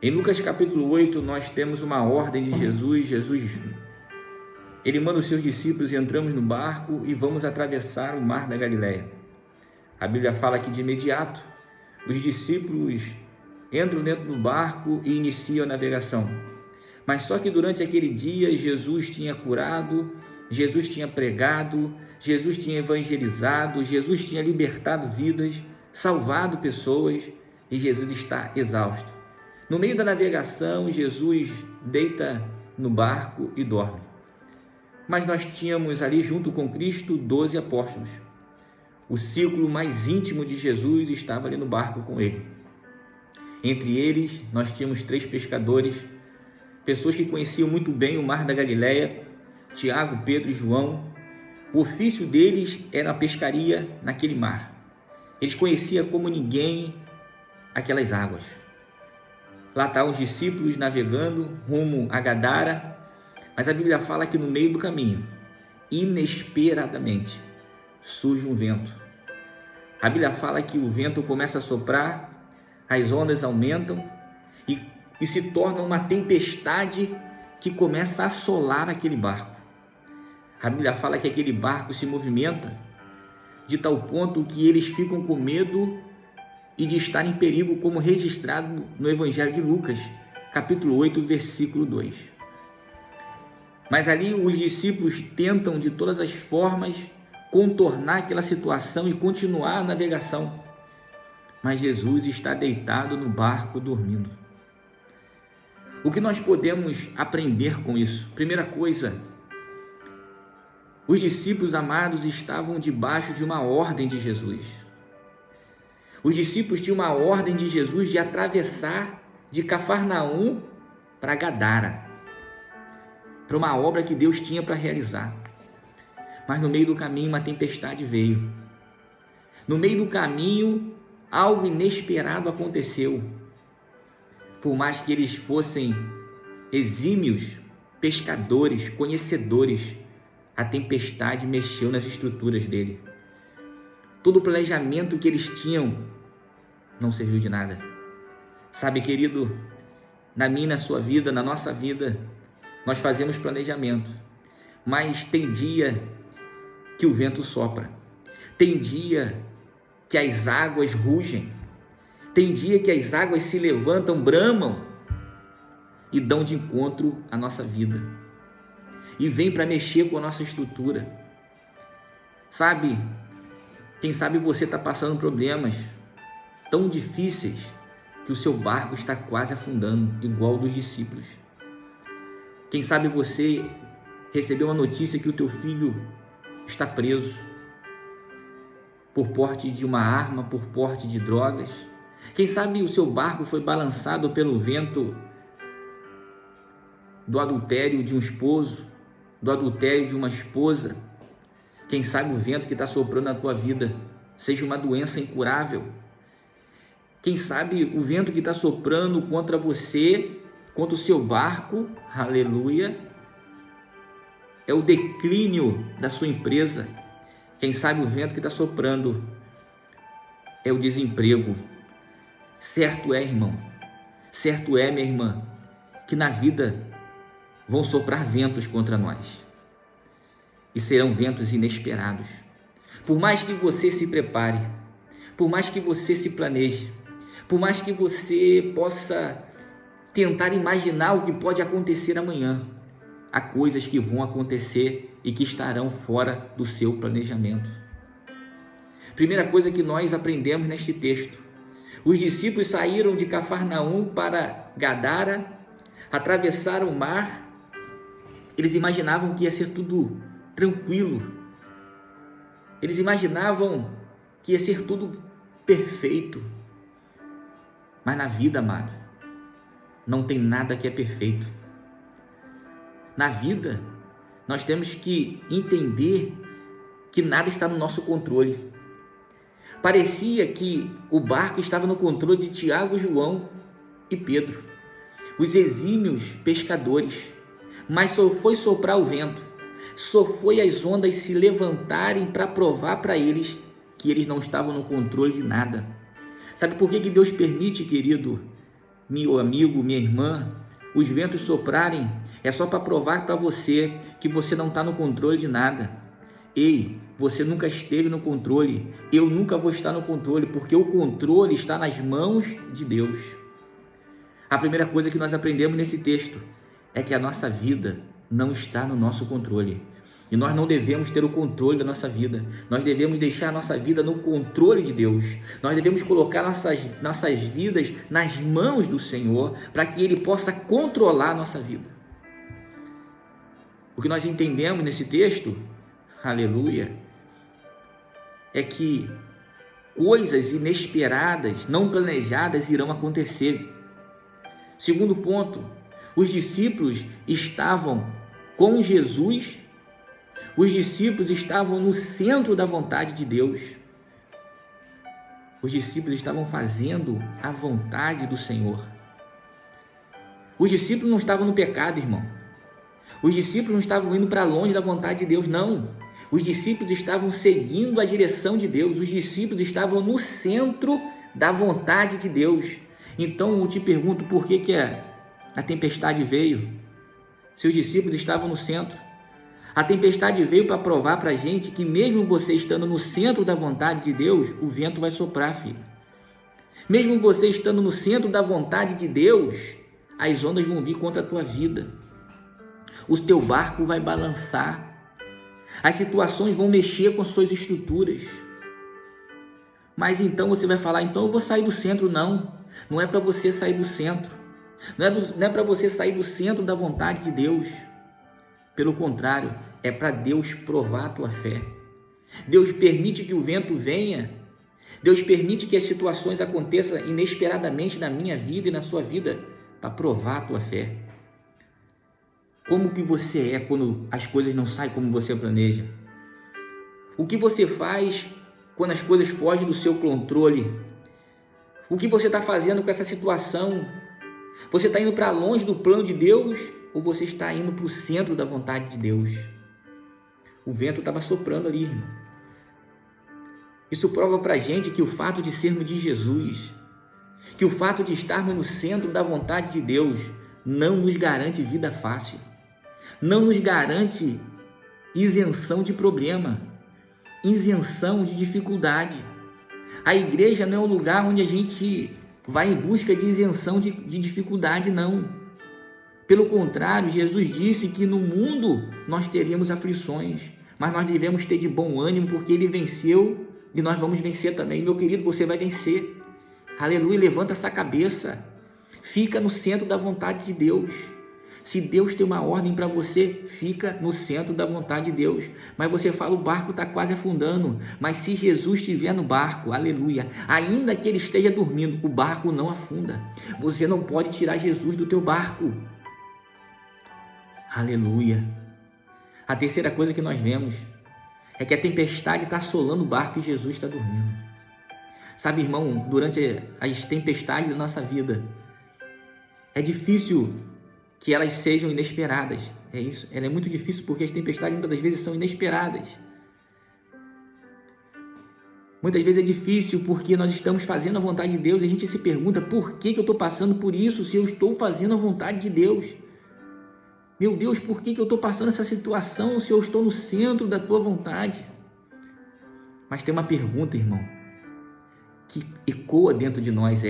Em Lucas capítulo 8, nós temos uma ordem de Jesus. Ele manda os seus discípulos e entramos no barco e vamos atravessar o mar da Galileia. A Bíblia fala que de imediato os discípulos entram dentro do barco e iniciam a navegação. Mas só que durante aquele dia Jesus tinha curado, Jesus tinha pregado, Jesus tinha evangelizado, Jesus tinha libertado vidas, salvado pessoas e Jesus está exausto. No meio da navegação, Jesus deita no barco e dorme. Mas nós tínhamos ali junto com Cristo 12 apóstolos. O círculo mais íntimo de Jesus estava ali no barco com ele. Entre eles, nós tínhamos 3 pescadores, pessoas que conheciam muito bem o mar da Galileia, Tiago, Pedro e João. O ofício deles era a pescaria naquele mar. Eles conheciam como ninguém aquelas águas. Lá estavam os discípulos navegando rumo a Gadara, mas a Bíblia fala que no meio do caminho, inesperadamente, surge um vento. A Bíblia fala que o vento começa a soprar, as ondas aumentam e se torna uma tempestade que começa a assolar aquele barco. A Bíblia fala que aquele barco se movimenta de tal ponto que eles ficam com medo e de estar em perigo, como registrado no Evangelho de Lucas, capítulo 8, versículo 2. Mas ali os discípulos tentam de todas as formas contornar aquela situação e continuar a navegação. Mas Jesus está deitado no barco dormindo. O que nós podemos aprender com isso? Primeira coisa, os discípulos amados estavam debaixo de uma ordem de Jesus. Os discípulos tinham uma ordem de Jesus de atravessar de Cafarnaum para Gadara, para uma obra que Deus tinha para realizar. Mas no meio do caminho uma tempestade veio. No meio do caminho algo inesperado aconteceu. Por mais que eles fossem exímios pescadores, conhecedores, a tempestade mexeu nas estruturas dele. Todo o planejamento que eles tinham não serviu de nada. Sabe, querido, na minha, na sua vida, na nossa vida, nós fazemos planejamento, mas tem dia que o vento sopra, tem dia que as águas rugem, tem dia que as águas se levantam, bramam e dão de encontro à nossa vida e vem para mexer com a nossa estrutura. Sabe, quem sabe você está passando problemas tão difíceis que o seu barco está quase afundando, igual dos discípulos. Quem sabe você recebeu uma notícia que o teu filho está preso por porte de uma arma, por porte de drogas. Quem sabe o seu barco foi balançado pelo vento do adultério de um esposo, do adultério de uma esposa. Quem sabe o vento que está soprando na tua vida seja uma doença incurável. Quem sabe o vento que está soprando contra você, contra o seu barco, aleluia, é o declínio da sua empresa. Quem sabe o vento que está soprando é o desemprego. Certo é, irmão, certo é, minha irmã, que na vida vão soprar ventos contra nós. E serão ventos inesperados. Por mais que você se prepare, por mais que você se planeje, por mais que você possa tentar imaginar o que pode acontecer amanhã, há coisas que vão acontecer e que estarão fora do seu planejamento. Primeira coisa que nós aprendemos neste texto: os discípulos saíram de Cafarnaum para Gadara, atravessaram o mar. Eles imaginavam que ia ser tudo tranquilo. Eles imaginavam que ia ser tudo perfeito. Mas na vida, amado, não tem nada que é perfeito. Na vida, nós temos que entender que nada está no nosso controle. Parecia que o barco estava no controle de Tiago, João e Pedro, os exímios pescadores, mas só foi soprar o vento, só foi as ondas se levantarem para provar para eles que eles não estavam no controle de nada. Sabe por que Deus permite, querido, meu amigo, minha irmã, os ventos soprarem é só para provar para você que você não está no controle de nada. Ei, você nunca esteve no controle, eu nunca vou estar no controle, porque o controle está nas mãos de Deus. A primeira coisa que nós aprendemos nesse texto é que a nossa vida não está no nosso controle. E nós não devemos ter o controle da nossa vida. Nós devemos deixar a nossa vida no controle de Deus. Nós devemos colocar nossas vidas nas mãos do Senhor para que Ele possa controlar a nossa vida. O que nós entendemos nesse texto, aleluia, é que coisas inesperadas, não planejadas irão acontecer. Segundo ponto, os discípulos estavam com Jesus. Os discípulos estavam no centro da vontade de Deus. Os discípulos estavam fazendo a vontade do Senhor. Os discípulos não estavam no pecado, irmão. Os discípulos não estavam indo para longe da vontade de Deus, não. Os discípulos estavam seguindo a direção de Deus. Os discípulos estavam no centro da vontade de Deus. Então eu te pergunto, por que a tempestade veio? Se os discípulos estavam no centro. A tempestade veio para provar para a gente que mesmo você estando no centro da vontade de Deus, o vento vai soprar, filho. Mesmo você estando no centro da vontade de Deus, as ondas vão vir contra a tua vida. O teu barco vai balançar. As situações vão mexer com as suas estruturas. Mas então você vai falar, então eu vou sair do centro. Não, não é para você sair do centro. Não é para você sair do centro da vontade de Deus. Pelo contrário, é para Deus provar a tua fé. Deus permite que o vento venha. Deus permite que as situações aconteçam inesperadamente na minha vida e na sua vida para provar a tua fé. Como que você é quando as coisas não saem como você planeja? O que você faz quando as coisas fogem do seu controle? O que você está fazendo com essa situação? Você está indo para longe do plano de Deus ou você está indo para o centro da vontade de Deus? O vento estava soprando ali, irmão. Isso prova para a gente que o fato de sermos de Jesus, que o fato de estarmos no centro da vontade de Deus, não nos garante vida fácil, não nos garante isenção de problema, isenção de dificuldade. A igreja não é um lugar onde a gente vai em busca de isenção de dificuldade, não. Pelo contrário, Jesus disse que no mundo nós teríamos aflições, mas nós devemos ter de bom ânimo, porque Ele venceu e nós vamos vencer também. Meu querido, você vai vencer. Aleluia, levanta essa cabeça. Fica no centro da vontade de Deus. Se Deus tem uma ordem para você, fica no centro da vontade de Deus. Mas você fala, o barco está quase afundando. Mas se Jesus estiver no barco, aleluia, ainda que ele esteja dormindo, o barco não afunda. Você não pode tirar Jesus do teu barco. Aleluia. A terceira coisa que nós vemos é que a tempestade está assolando o barco e Jesus está dormindo. Sabe, irmão, durante as tempestades da nossa vida, é difícil que elas sejam inesperadas. É isso. Ela é muito difícil porque as tempestades muitas das vezes são inesperadas. Muitas vezes é difícil porque nós estamos fazendo a vontade de Deus e a gente se pergunta, por que eu estou passando por isso se eu estou fazendo a vontade de Deus? Meu Deus, por que eu estou passando essa situação se eu estou no centro da tua vontade? Mas tem uma pergunta, irmão, que ecoa dentro de nós,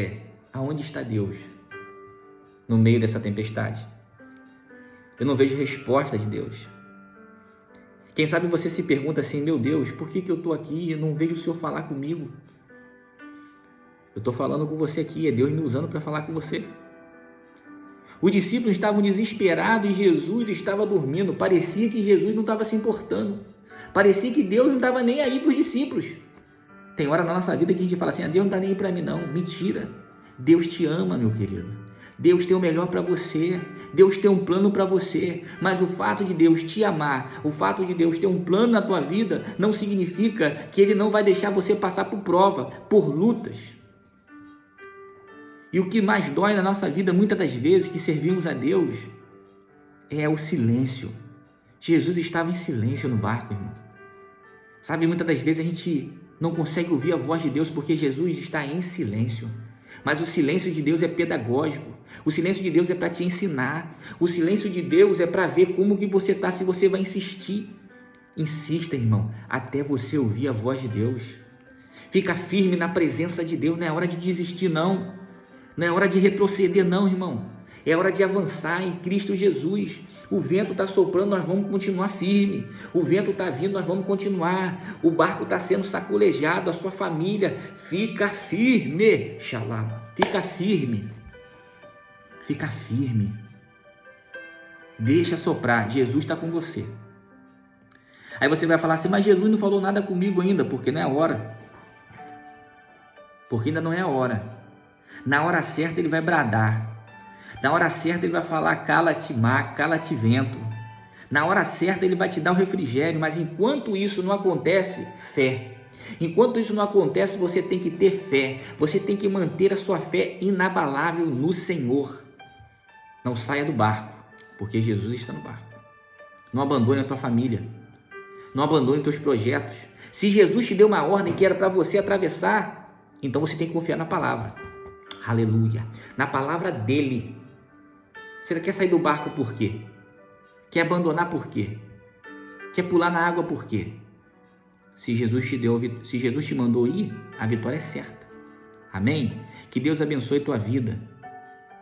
aonde está Deus no meio dessa tempestade? Eu não vejo resposta de Deus. Quem sabe você se pergunta assim, meu Deus, por que eu estou aqui e eu não vejo o Senhor falar comigo? Eu estou falando com você aqui, é Deus me usando para falar com você. Os discípulos estavam desesperados e Jesus estava dormindo. Parecia que Jesus não estava se importando. Parecia que Deus não estava nem aí para os discípulos. Tem hora na nossa vida que a gente fala assim, Deus não está nem aí para mim não. Mentira. Deus te ama, meu querido. Deus tem o melhor para você. Deus tem um plano para você. Mas o fato de Deus te amar, o fato de Deus ter um plano na tua vida, não significa que Ele não vai deixar você passar por prova, por lutas. E o que mais dói na nossa vida, muitas das vezes que servimos a Deus, é o silêncio. Jesus estava em silêncio no barco, irmão. Sabe, muitas das vezes a gente não consegue ouvir a voz de Deus porque Jesus está em silêncio. Mas o silêncio de Deus é pedagógico. O silêncio de Deus é para te ensinar. O silêncio de Deus é para ver como que você está, se você vai insistir. Insista, irmão, até você ouvir a voz de Deus. Fica firme na presença de Deus. Não é hora de desistir, não. Não é hora de retroceder, não, irmão. É hora de avançar em Cristo Jesus. O vento está soprando, nós vamos continuar firme. O vento está vindo, nós vamos continuar. O barco está sendo sacolejado, a sua família. Fica firme, Shalom. Fica firme. Fica firme. Deixa soprar. Jesus está com você. Aí você vai falar assim, mas Jesus não falou nada comigo ainda, porque não é a hora. Porque ainda não é a hora. Na hora certa ele vai bradar. Na hora certa ele vai falar, cala-te mar, cala-te vento. Na hora certa ele vai te dar o refrigério, mas enquanto isso não acontece, fé. Enquanto isso não acontece, você tem que ter fé. Você tem que manter a sua fé inabalável no Senhor. Não saia do barco, porque Jesus está no barco. Não abandone a tua família. Não abandone os teus projetos. Se Jesus te deu uma ordem que era para você atravessar, então você tem que confiar na palavra. Aleluia. Na palavra dele. Você quer sair do barco por quê? Quer abandonar por quê? Quer pular na água por quê? Se Jesus te mandou ir, a vitória é certa. Amém? Que Deus abençoe tua vida.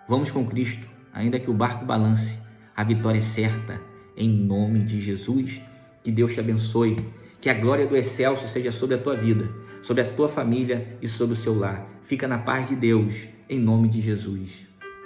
Vamos com Cristo, ainda que o barco balance, a vitória é certa. Em nome de Jesus, que Deus te abençoe. Que a glória do excelso seja sobre a tua vida, sobre a tua família e sobre o seu lar. Fica na paz de Deus, em nome de Jesus.